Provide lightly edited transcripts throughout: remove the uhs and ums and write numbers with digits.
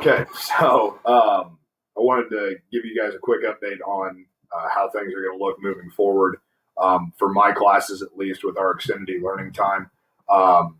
Okay, so I wanted to give you guys a quick update on how things are going to look moving forward for my classes, at least with our extended learning time. Um,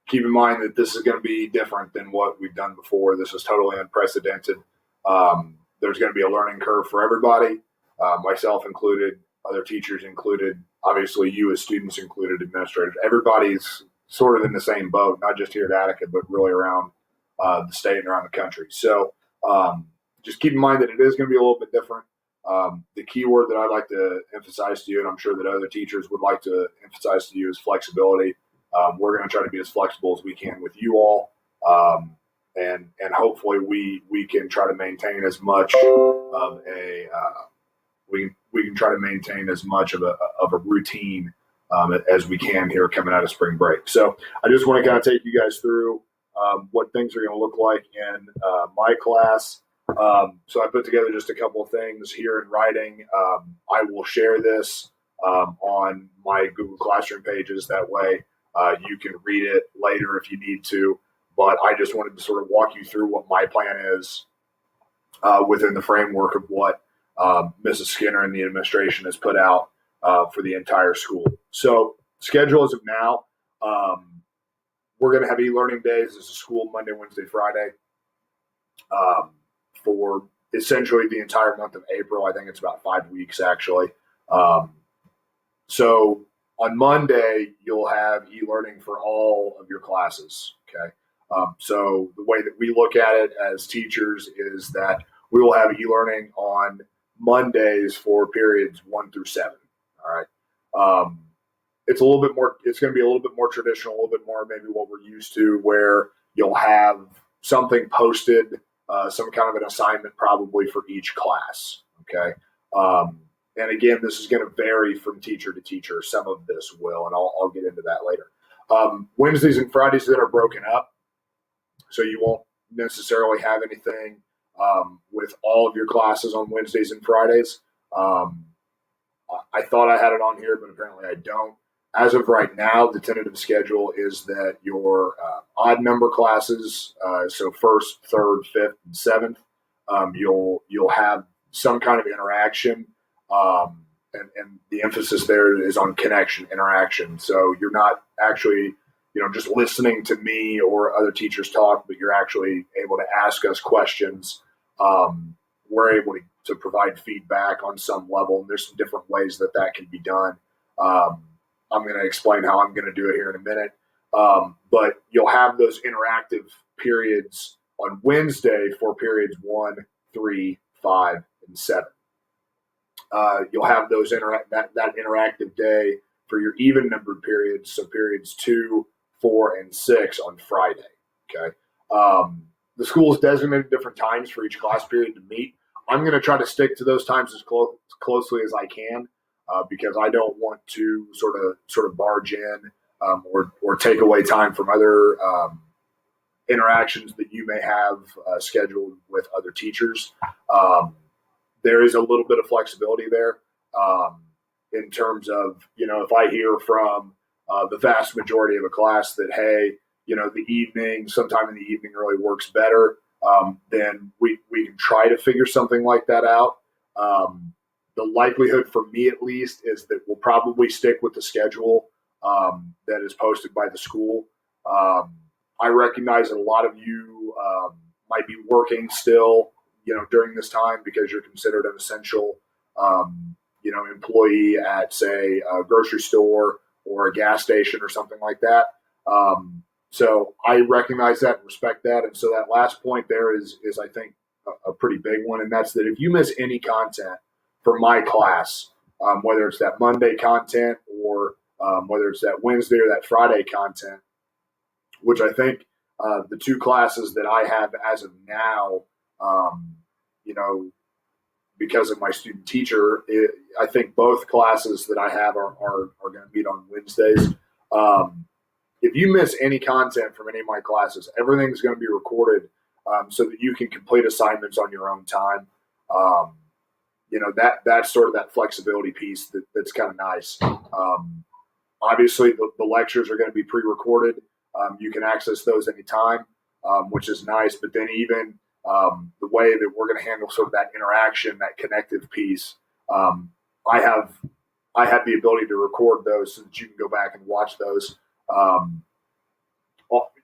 Keep in mind that this is going to be different than what we've done before. This is totally unprecedented. There's going to be a learning curve for everybody, myself included, other teachers included, obviously you as students included, administrators. Everybody's sort of in the same boat, not just here at Attica, but really around the state and around the country. So just keep in mind that it is going to be a little bit different. The key word that I'd like to emphasize to you, and I'm sure that other teachers would like to emphasize to you, is flexibility. We're going to try to be as flexible as we can with you all, and hopefully we can try to maintain as much of a we can try to maintain as much of a routine as we can here coming out of spring break. So I just want to kind of take you guys through what things are going to look like in my class. So I put together just a couple of things here in writing. I will share this on my Google Classroom pages. That way you can read it later if you need to. But I just wanted to sort of walk you through what my plan is within the framework of what Mrs. Skinner and the administration has put out for the entire school. So schedule as of now, we're going to have e-learning days as a school Monday, Wednesday, Friday for essentially the entire month of April. I think it's about 5 weeks actually. So on Monday, you'll have e-learning for all of your classes. Okay. So the way that we look at it as teachers is that we will have e-learning on Mondays for periods 1 through 7. All right. It's a little bit more, it's going to be a little bit more traditional, a little bit more maybe what we're used to, where you'll have something posted, some kind of an assignment probably for each class. Okay. And again, this is going to vary from teacher to teacher. Some of this will, and I'll get into that later. Wednesdays and Fridays that are broken up, so you won't necessarily have anything with all of your classes on Wednesdays and Fridays. I thought I had it on here, but apparently I don't. As of right now, the tentative schedule is that your odd number classes, so first, third, fifth, and seventh, you'll have some kind of interaction, and the emphasis there is on connection, interaction. So you're not actually, just listening to me or other teachers talk, but you're actually able to ask us questions. We're able to provide feedback on some level, and there's some different ways that can be done. I'm going to explain how I'm going to do it here in a minute. But you'll have those interactive periods on Wednesday for periods 1, 3, 5, and 7. You'll have those that interactive day for your even numbered periods, so periods 2, 4, and 6 on Friday. Okay. The school has designated different times for each class period to meet. I'm going to try to stick to those times as closely as I can. Because I don't want to sort of barge in or take away time from other interactions that you may have scheduled with other teachers. There is a little bit of flexibility there in terms of, if I hear from the vast majority of a class that, hey, sometime in the evening really works better, then we can try to figure something like that out. The likelihood for me, at least, is that we'll probably stick with the schedule that is posted by the school. I recognize that a lot of you might be working still, during this time because you're considered an essential, employee at, say, a grocery store or a gas station or something like that. So I recognize that and respect that. And so that last point there is I think, a pretty big one, and that's that if you miss any content for my class, whether it's that Monday content or whether it's that Wednesday or that Friday content, which I think the two classes that I have as of now, because of my student teacher, I think both classes that I have are going to meet on Wednesdays. If you miss any content from any of my classes, everything's going to be recorded so that you can complete assignments on your own time. That's sort of that flexibility piece that's kind of nice. Obviously, the lectures are going to be pre-recorded. You can access those anytime, which is nice. But then even the way that we're going to handle sort of that interaction, that connective piece. I have the ability to record those so that you can go back and watch those,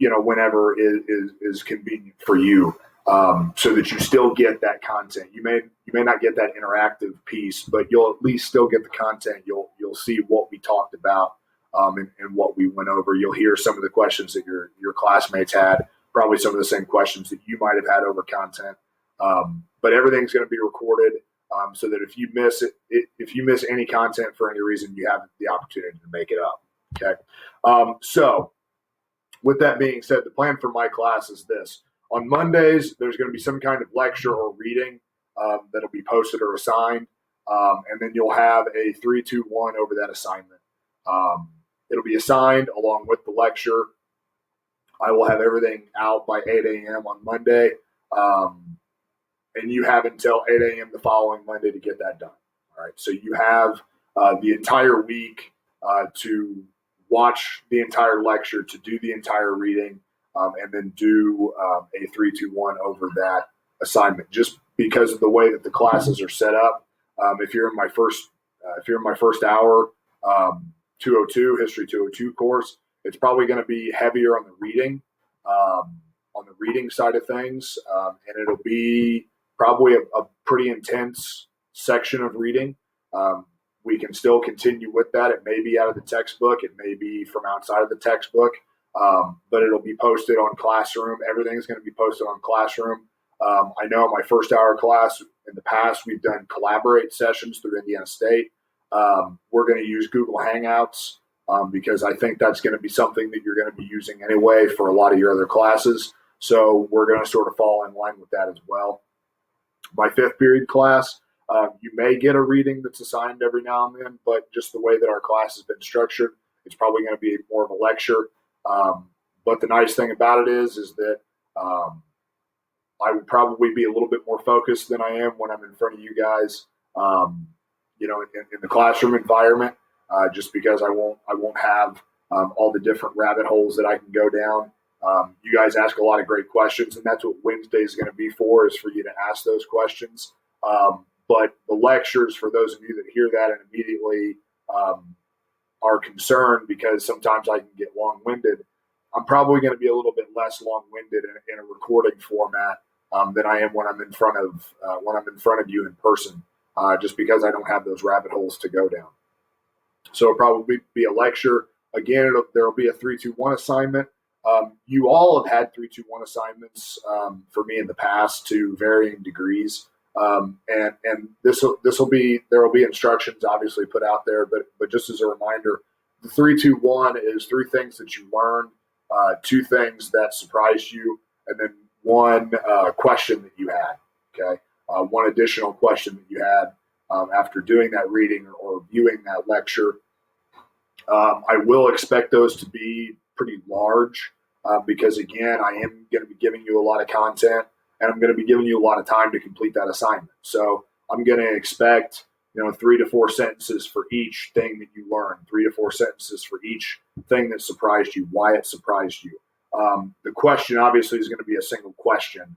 whenever is convenient for you, so that you still get that content. You may not get that interactive piece, but you'll at least still get the content. You'll see what we talked about, and what we went over. You'll hear some of the questions that your classmates had, probably some of the same questions that you might have had over content. But everything's going to be recorded, so that if you miss any content for any reason, you have the opportunity to make it up. Okay. So with that being said, the plan for my class is this. On Mondays, there's going to be some kind of lecture or reading that'll be posted or assigned, and then you'll have a 3-2-1 over that assignment. It'll be assigned along with the lecture. I will have everything out by 8 a.m. on Monday, and you have until 8 a.m. the following Monday to get that done. All right, so you have the entire week to watch the entire lecture, to do the entire reading, and then do a 3-2-1 over that assignment. Just because of the way that the classes are set up, if you're in my first hour, 202 History 202 course, it's probably going to be heavier on the reading side of things, and it'll be probably a pretty intense section of reading. We can still continue with that. It may be out of the textbook. It may be from outside of the textbook, but it'll be posted on Classroom. Everything's going to be posted on Classroom. I know my first hour class in the past, we've done Collaborate sessions through Indiana State. We're going to use Google Hangouts because I think that's going to be something that you're going to be using anyway for a lot of your other classes. So we're going to sort of fall in line with that as well. My fifth period class, you may get a reading that's assigned every now and then, but just the way that our class has been structured, it's probably going to be more of a lecture. But the nice thing about it is that I would probably be a little bit more focused than I am when I'm in front of you guys, in the classroom environment, just because I won't have all the different rabbit holes that I can go down. You guys ask a lot of great questions, and that's what Wednesday is going to be for, is for you to ask those questions. But the lectures, for those of you that hear that and immediately are concerned because sometimes I can get long-winded, I'm probably going to be a little bit less long-winded in a recording format than I am when I'm in front of you in person, just because I don't have those rabbit holes to go down. So it'll probably be a lecture. Again, there'll be a 3-2-1 assignment. You all have had 3-2-1 assignments for me in the past to varying degrees. And there will be instructions obviously put out there, but just as a reminder, the 3-2-1 is 3 things that you learned, 2 things that surprised you, and then 1 question that you had. Okay, 1 additional question that you had after doing that reading or viewing that lecture. I will expect those to be pretty large because, again, I am going to be giving you a lot of content, and I'm going to be giving you a lot of time to complete that assignment. So I'm going to expect 3 to 4 sentences for each thing that you learned, 3 to 4 sentences for each thing that surprised you, why it surprised you. The question obviously is going to be a single question.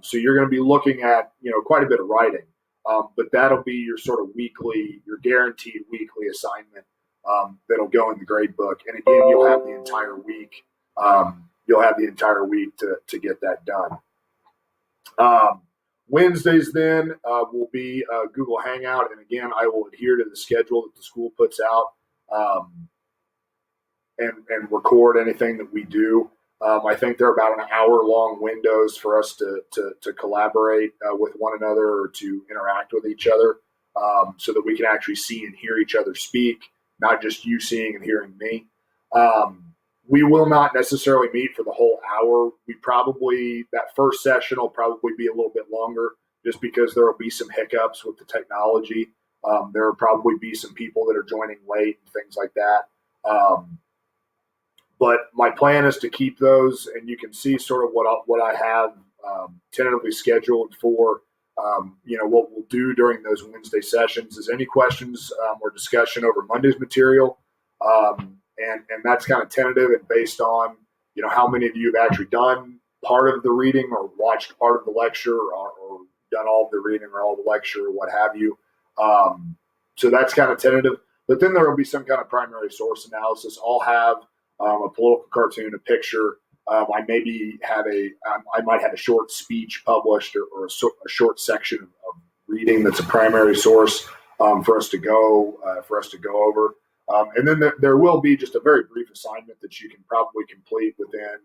So you're going to be looking at quite a bit of writing, but that'll be your sort of your guaranteed weekly assignment that'll go in the grade book. And again, you'll have the entire week. To get that done. Wednesdays then will be Google Hangout, and again, I will adhere to the schedule that the school puts out and record anything that we do. I think they're about an hour-long windows for us to collaborate with one another or to interact with each other, so that we can actually see and hear each other speak, not just you seeing and hearing me. We will not necessarily meet for the whole hour. That first session will probably be a little bit longer just because there will be some hiccups with the technology. There will probably be some people that are joining late and things like that. But my plan is to keep those, and you can see sort of what I have tentatively scheduled for, what we'll do during those Wednesday sessions is any questions or discussion over Monday's material. And that's kind of tentative and based on, how many of you have actually done part of the reading or watched part of the lecture or done all of the reading or all the lecture or what have you. So that's kind of tentative. But then there will be some kind of primary source analysis. I'll have a political cartoon, a picture. I might have a short speech published or a short section of reading that's a primary source for us to go over. And then there will be just a very brief assignment that you can probably complete within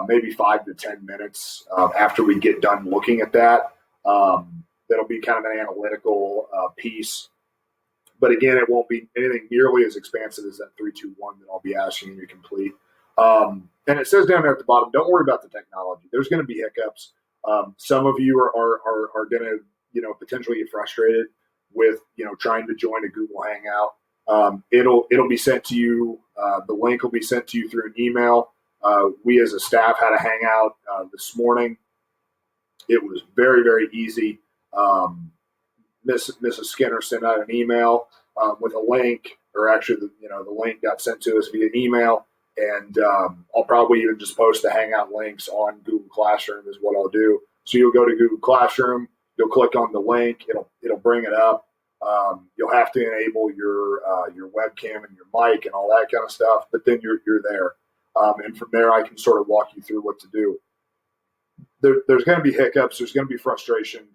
maybe 5 to 10 minutes after we get done looking at that. That'll be kind of an analytical piece. But again, it won't be anything nearly as expansive as that 3-2-1 that I'll be asking you to complete. And it says down there at the bottom, don't worry about the technology. There's going to be hiccups. Some of you are going to, potentially get frustrated with, trying to join a Google Hangout. It'll be sent to you. The link will be sent to you through an email. We as a staff had a hangout this morning. It was very, very easy. Mrs. Skinner sent out an email with a link, or actually, the link got sent to us via email. And I'll probably even just post the Hangout links on Google Classroom is what I'll do. So you'll go to Google Classroom, you'll click on the link, it'll bring it up. You'll have to enable your webcam and your mic and all that kind of stuff, but then you're there. And from there, I can sort of walk you through what to do. There's going to be hiccups. There's going to be frustration.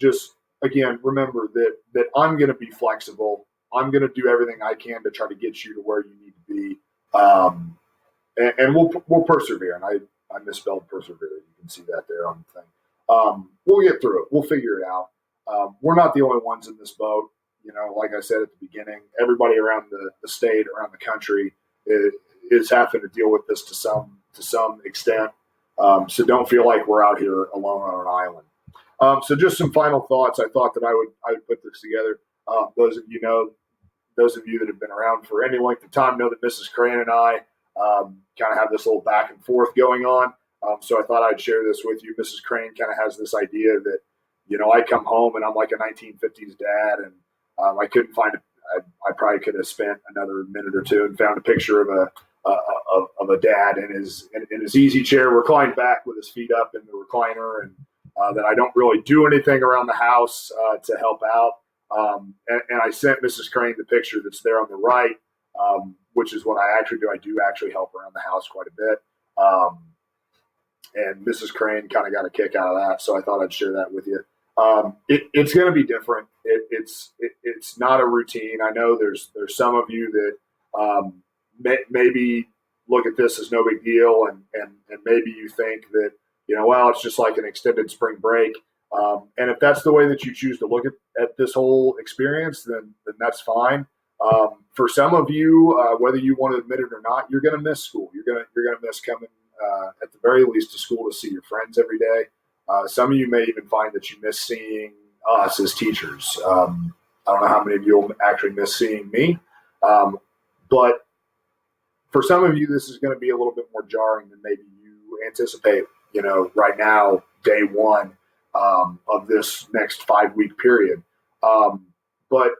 Just, again, remember that I'm going to be flexible. I'm going to do everything I can to try to get you to where you need to be. And we'll persevere. And I misspelled persevere. You can see that there on the thing. We'll get through it. We'll figure it out. We're not the only ones in this boat. Like I said at the beginning, everybody around the state, around the country is having to deal with this to some extent. So don't feel like we're out here alone on an island. So just some final thoughts. I thought that I would put this together. Those of you that have been around for any length of time know that Mrs. Crane and I kind of have this little back and forth going on. So I thought I'd share this with you. Mrs. Crane kind of has this idea that, I come home and I'm like a 1950s dad, and I couldn't find it. I probably could have spent another minute or two and found a picture of a dad in his easy chair, reclined back with his feet up in the recliner, and that I don't really do anything around the house to help out. And I sent Mrs. Crane the picture that's there on the right, which is what I actually do. I do actually help around the house quite a bit. And Mrs. Crane kind of got a kick out of that, so I thought I'd share that with you. It's going to be different. It's not a routine. I know there's some of you that maybe look at this as no big deal, and maybe you think that, well, it's just like an extended spring break. And if that's the way that you choose to look at this whole experience, then that's fine. For some of you, whether you want to admit it or not, you're going to miss school. You're going to miss coming at the very least to school to see your friends every day. Some of you may even find that you miss seeing us as teachers. I don't know how many of you will actually miss seeing me, but for some of you, this is going to be a little bit more jarring than maybe you anticipate. Right now, day one of this next 5-week period. But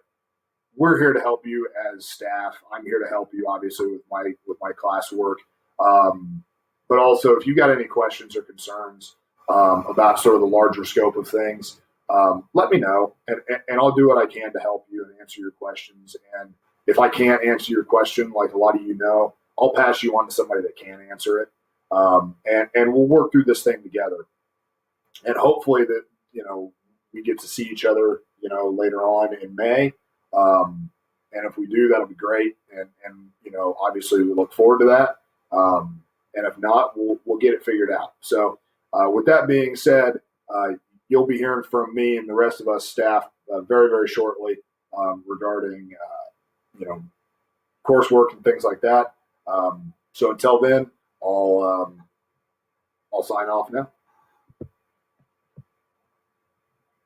we're here to help you as staff. I'm here to help you, obviously, with my classwork. But also, if you got any questions or concerns about sort of the larger scope of things, let me know, and I'll do what I can to help you and answer your questions. And if I can't answer your question, like a lot of you know, I'll pass you on to somebody that can answer it. And we'll work through this thing together. And hopefully that, we get to see each other, later on in May. And if we do, that'll be great. And obviously we look forward to that. And if not, we'll get it figured out. So with that being said, you'll be hearing from me and the rest of us staff very, very shortly regarding, coursework and things like that. So until then, I'll sign off now.